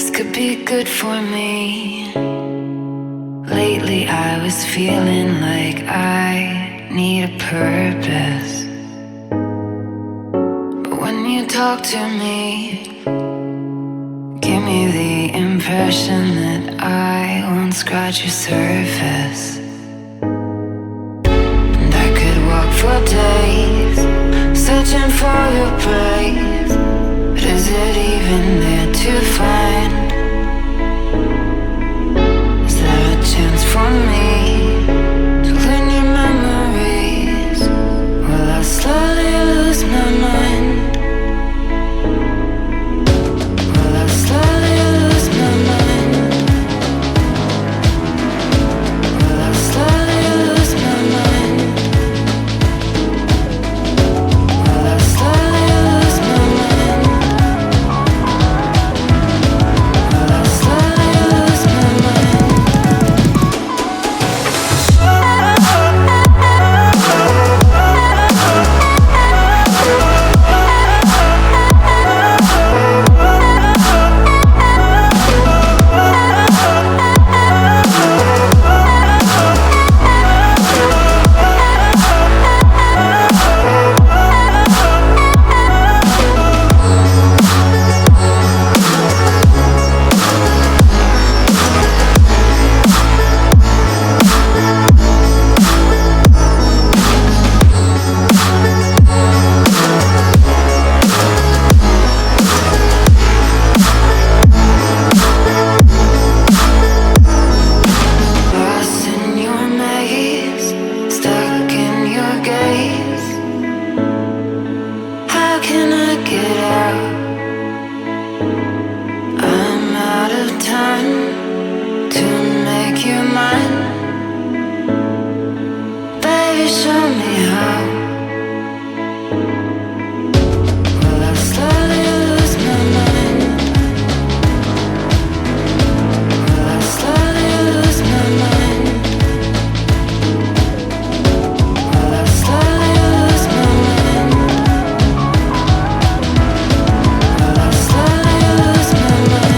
could be good for me. Lately I was feeling like I need a purpose. But when you talk to me, give me the impression that I won't scratch your surface. And I could walk for days, searching for your praise. But is it even there to find? Is there a chance for me to learn your memories? Will I slowly lose my mind? Will I slowly lose my mind? Will I slowly lose my mind? Will I slowly lose my mind? Will I slowly lose my mind? Lost in your maze, stuck in your gaze. How can I get out? I'm out of time to make you mine. Baby, show me how. Will I slowly lose my mind? Will I slowly lose my mind? Will I slowly lose my mind? Will I slowly lose my mind?